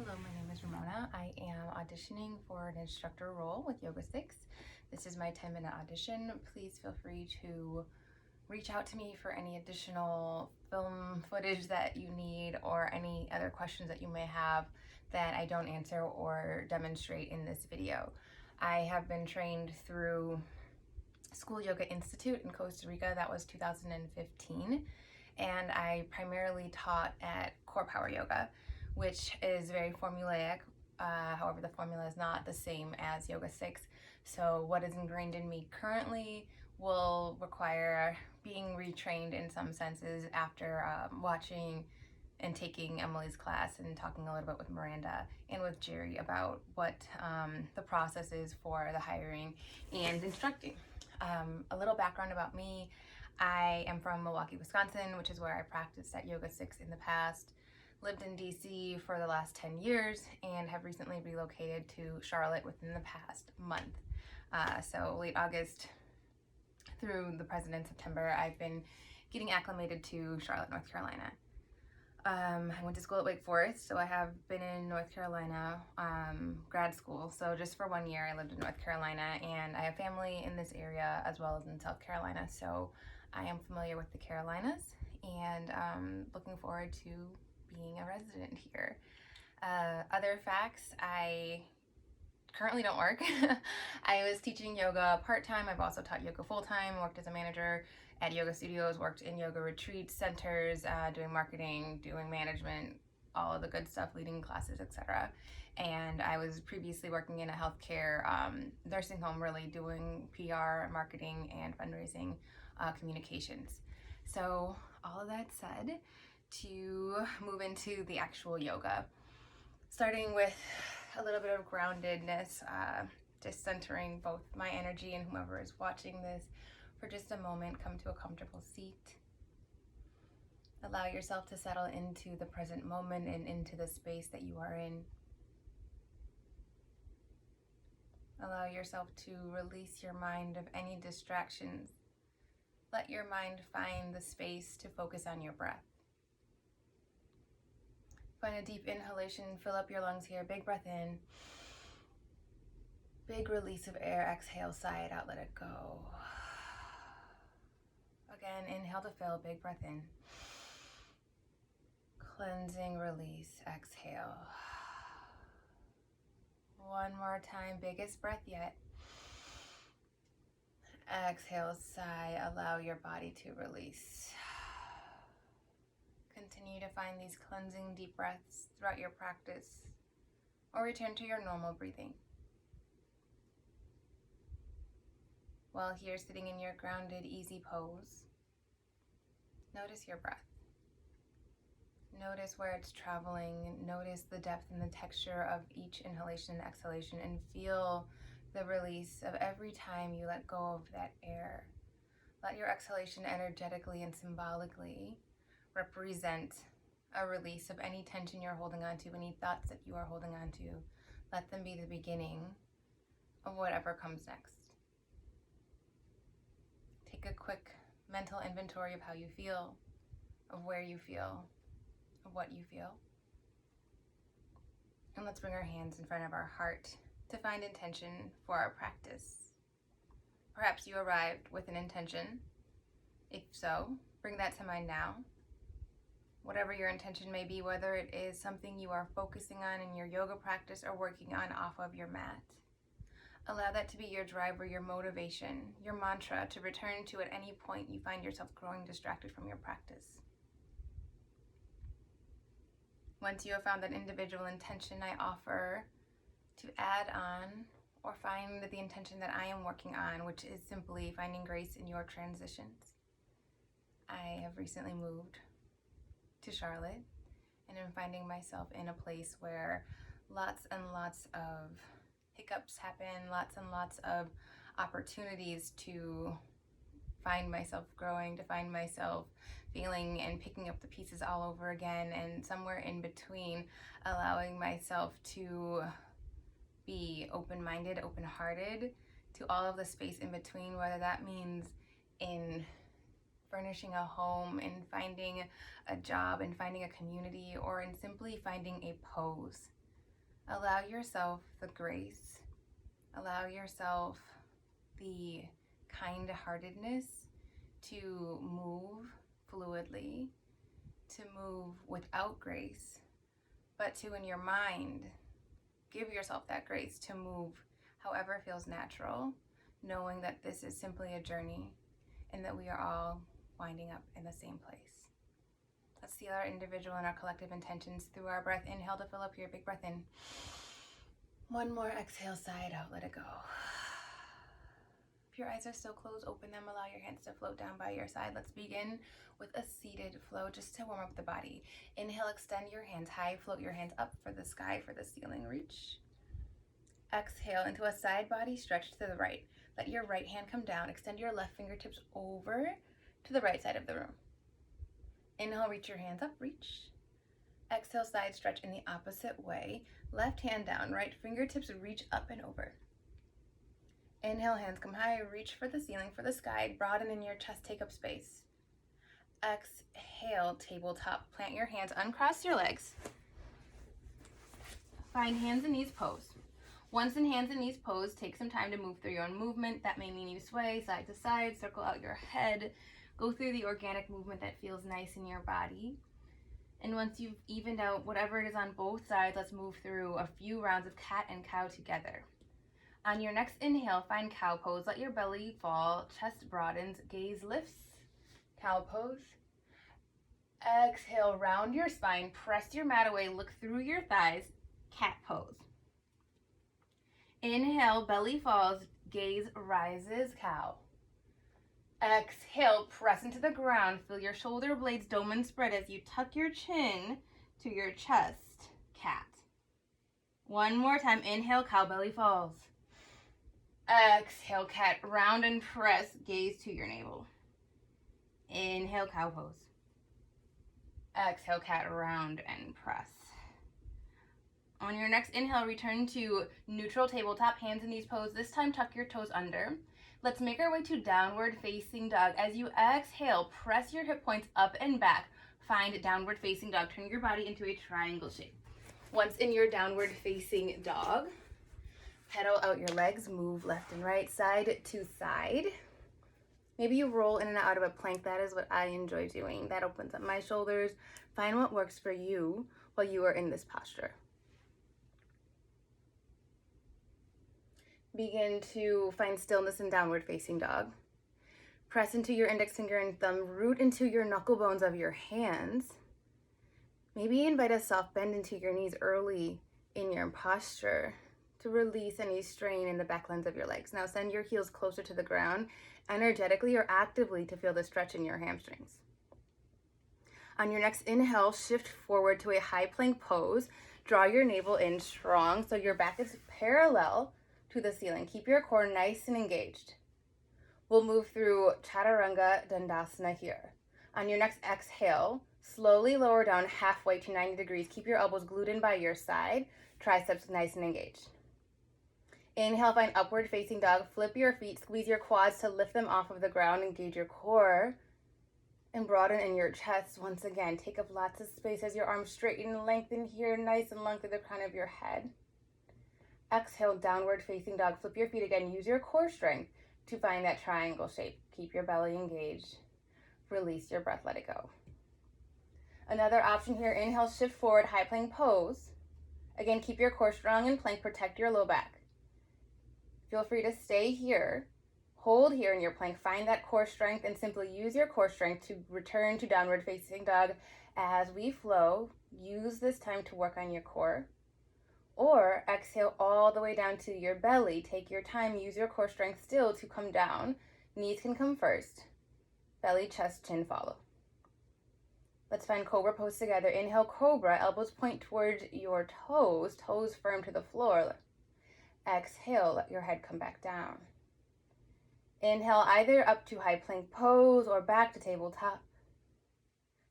Hello, my name is Ramona. I am auditioning for an instructor role with Yoga 6. This is my 10-minute audition. Please feel free to reach out to me for any additional film footage that you need or any other questions that you may have that I don't answer or demonstrate in this video. I have been trained through School Yoga Institute in Costa Rica. That was 2015. And I primarily taught at Core Power Yoga, which is very formulaic. However, the formula is not the same as Yoga 6. So what is ingrained in me currently will require being retrained in some senses after watching and taking Emily's class and talking a little bit with Miranda and with Jerry about what the process is for the hiring and instructing. A little background about me. I am from Milwaukee, Wisconsin, which is where I practiced at Yoga 6 in the past. Lived in DC for the last 10 years and have recently relocated to Charlotte within the past month. So late August through the present in September, I've been getting acclimated to Charlotte, North Carolina. I went to school at Wake Forest, so I have been in North Carolina grad school. So just for 1 year, I lived in North Carolina, and I have family in this area as well as in South Carolina. So I am familiar with the Carolinas and looking forward to being a resident here. Other facts, I currently don't work. I was teaching yoga part-time. I've also taught yoga full-time, worked as a manager at yoga studios, worked in yoga retreat centers, doing marketing, doing management, all of the good stuff, leading classes, etc. And I was previously working in a healthcare nursing home, really doing PR, marketing, and fundraising communications. So all of that said, to move into the actual yoga, starting with a little bit of groundedness, just centering both my energy and whomever is watching this for just a moment. Come to a comfortable seat. Allow yourself to settle into the present moment and into the space that you are in. Allow yourself to release your mind of any distractions. Let your mind find the space to focus on your breath. Find a deep inhalation, fill up your lungs here. Big breath in. Big release of air. Exhale, sigh it out, let it go. Again, inhale to fill, big breath in. Cleansing, release, exhale. One more time, biggest breath yet. Exhale, sigh, allow your body to release. Continue to find these cleansing deep breaths throughout your practice, or return to your normal breathing. While here sitting in your grounded, easy pose, notice your breath. Notice where it's traveling. Notice the depth and the texture of each inhalation and exhalation, and feel the release of every time you let go of that air. Let your exhalation energetically and symbolically represent a release of any tension you're holding on to, any thoughts that you are holding on to. Let them be the beginning of whatever comes next. Take a quick mental inventory of how you feel, of where you feel, of what you feel. And let's bring our hands in front of our heart to find intention for our practice. Perhaps you arrived with an intention. If so, bring that to mind now. Whatever your intention may be, whether it is something you are focusing on in your yoga practice or working on off of your mat. Allow that to be your driver, your motivation, your mantra to return to at any point you find yourself growing distracted from your practice. Once you have found that individual intention, I offer to add on or find the intention that I am working on, which is simply finding grace in your transitions. I have recently moved to Charlotte, and I'm finding myself in a place where lots and lots of hiccups happen, lots and lots of opportunities to find myself growing, to find myself feeling and picking up the pieces all over again, and somewhere in between, allowing myself to be open-minded, open-hearted to all of the space in between, whether that means in furnishing a home, in finding a job, in finding a community, or in simply finding a pose Allow yourself the grace, allow yourself the kind-heartedness to move fluidly, to move without grace, but to, in your mind, give yourself that grace to move however feels natural, knowing that this is simply a journey and that we are all winding up in the same place. Let's seal our individual and our collective intentions through our breath. Inhale to fill up here, big breath in. One more exhale, side out, let it go. If your eyes are still closed, open them, allow your hands to float down by your side. Let's begin with a seated flow just to warm up the body. Inhale, extend your hands high, float your hands up for the sky, for the ceiling reach. Exhale into a side body stretch to the right. Let your right hand come down, extend your left fingertips over to the right side of the room. Inhale, reach your hands up, reach. Exhale, side stretch in the opposite way. Left hand down, right fingertips reach up and over. Inhale, hands come high, reach for the ceiling, for the sky, broaden in your chest, take up space. Exhale, tabletop, plant your hands, uncross your legs. Find hands and knees pose. Once in hands and knees pose, take some time to move through your own movement. That may mean you sway side to side, circle out your head, go through the organic movement that feels nice in your body. And once you've evened out whatever it is on both sides, let's move through a few rounds of cat and cow together. On your next inhale, find cow pose. Let your belly fall, chest broadens, gaze lifts, cow pose. Exhale, round your spine, press your mat away, look through your thighs, cat pose. Inhale, belly falls, gaze rises, cow. Exhale, press into the ground, feel your shoulder blades dome and spread as you tuck your chin to your chest, cat. One more time, inhale, cow, belly falls. Exhale, cat, round and press, gaze to your navel. Inhale, cow pose. Exhale, cat, round and press. On your next inhale, return to neutral tabletop, hands and knees pose. This time, tuck your toes under. Let's make our way to downward facing dog. As you exhale, press your hip points up and back. Find downward facing dog. Turn your body into a triangle shape. Once in your downward facing dog, pedal out your legs, move left and right, side to side. Maybe you roll in and out of a plank. That is what I enjoy doing. That opens up my shoulders. Find what works for you while you are in this posture. Begin to find stillness in downward facing dog. Press into your index finger and thumb, root into your knuckle bones of your hands. Maybe invite a soft bend into your knees early in your posture to release any strain in the back lines of your legs. Now send your heels closer to the ground, energetically or actively, to feel the stretch in your hamstrings. On your next inhale, shift forward to a high plank pose. Draw your navel in strong so your back is parallel to the ceiling. Keep your core nice and engaged. We'll move through Chaturanga Dandasana here. On your next exhale, slowly lower down halfway to 90 degrees. Keep your elbows glued in by your side, triceps nice and engaged. Inhale, find upward facing dog. Flip your feet, squeeze your quads to lift them off of the ground, engage your core, and broaden in your chest. Once again, take up lots of space as your arms straighten and lengthen here, nice and long through the crown of your head. Exhale, downward facing dog. Flip your feet again. Use your core strength to find that triangle shape. Keep your belly engaged. Release your breath, let it go. Another option here, inhale, shift forward, high plank pose. Again, keep your core strong in plank, protect your low back. Feel free to stay here, hold here in your plank, find that core strength, and simply use your core strength to return to downward facing dog as we flow. Use this time to work on your core. Or exhale all the way down to your belly. Take your time, use your core strength still to come down. Knees can come first. Belly, chest, chin follow. Let's find cobra pose together. Inhale, cobra, elbows point towards your toes, toes firm to the floor. Exhale, let your head come back down. Inhale, either up to high plank pose or back to tabletop.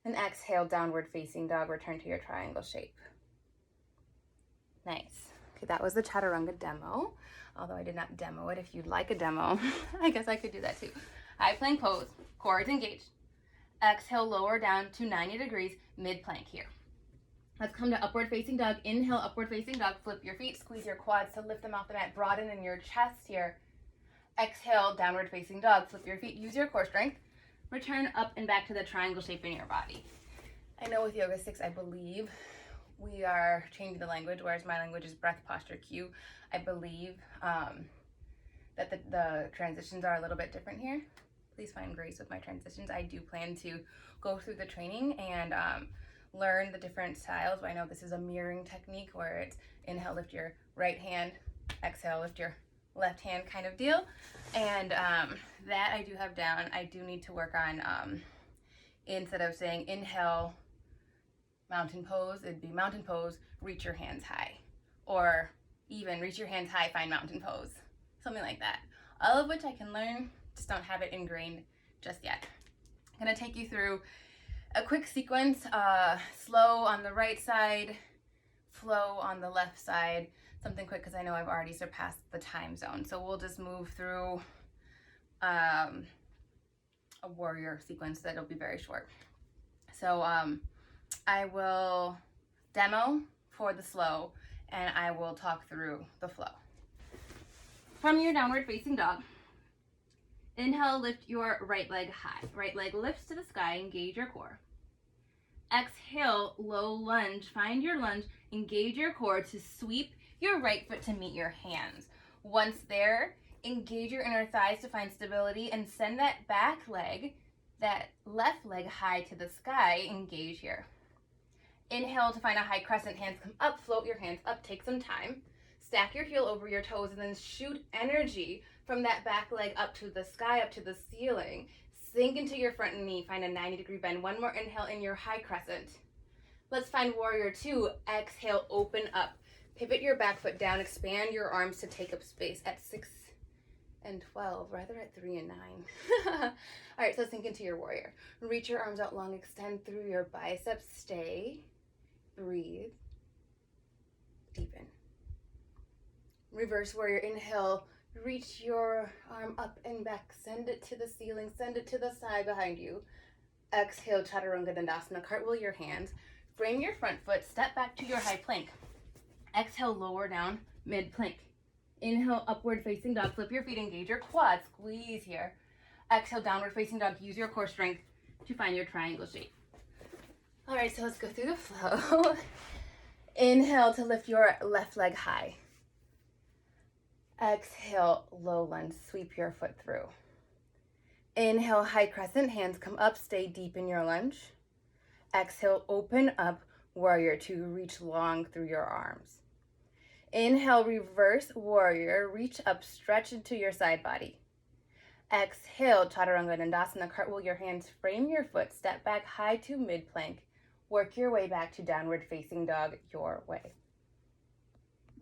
And exhale, downward facing dog, return to your triangle shape. Nice. Okay, that was the Chaturanga demo. Although I did not demo it. If you'd like a demo, I guess I could do that too. High plank pose, core is engaged. Exhale, lower down to 90 degrees, mid plank here. Let's come to upward facing dog. Inhale, upward facing dog. Flip your feet, squeeze your quads to lift them off the mat. Broaden in your chest here. Exhale, downward facing dog. Flip your feet, use your core strength. Return up and back to the triangle shape in your body. I know with Yoga 6, I believe we are changing the language, whereas my language is breath, posture, cue. I believe that the transitions are a little bit different here. Please find grace with my transitions. I do plan to go through the training and learn the different styles. But I know this is a mirroring technique where it's inhale, lift your right hand, exhale, lift your left hand kind of deal. And that I do have down. I do need to work on, instead of saying inhale, mountain pose, it'd be mountain pose, reach your hands high. Or even reach your hands high, find mountain pose. Something like that. All of which I can learn, just don't have it ingrained just yet. I'm gonna take you through a quick sequence, slow on the right side, flow on the left side, something quick because I know I've already surpassed the time zone. So we'll just move through a warrior sequence that'll be very short. So I will demo for the slow and I will talk through the flow. From your downward facing dog, inhale, lift your right leg high. Right leg lifts to the sky, engage your core. Exhale, low lunge. Find your lunge, engage your core to sweep your right foot to meet your hands. Once there, engage your inner thighs to find stability and send that back leg, that left leg high to the sky, engage here. Inhale to find a high crescent, hands come up, float your hands up, take some time. Stack your heel over your toes and then shoot energy from that back leg up to the sky, up to the ceiling. Sink into your front knee, find a 90-degree bend. One more inhale in your high crescent. Let's find warrior two. Exhale, open up. Pivot your back foot down, expand your arms to take up space at 6 and 12, rather at 3 and 9. All right, so sink into your warrior. Reach your arms out long, extend through your biceps, stay, breathe, deepen. Reverse warrior, inhale, reach your arm up and back, send it to the ceiling, send it to the side behind you. Exhale, chaturanga dandasana, cartwheel your hands, frame your front foot, step back to your high plank. Exhale, lower down, mid plank. Inhale, upward facing dog, flip your feet, engage your quads, squeeze here. Exhale, downward facing dog, use your core strength to find your triangle shape. All right, so let's go through the flow. Inhale to lift your left leg high. Exhale, low lunge, sweep your foot through. Inhale, high crescent, hands come up, stay deep in your lunge. Exhale, open up, warrior two, reach long through your arms. Inhale, reverse warrior, reach up, stretch into your side body. Exhale, chaturanga dandasana, cartwheel your hands, frame your foot, step back high to mid plank. Work your way back to downward facing dog your way.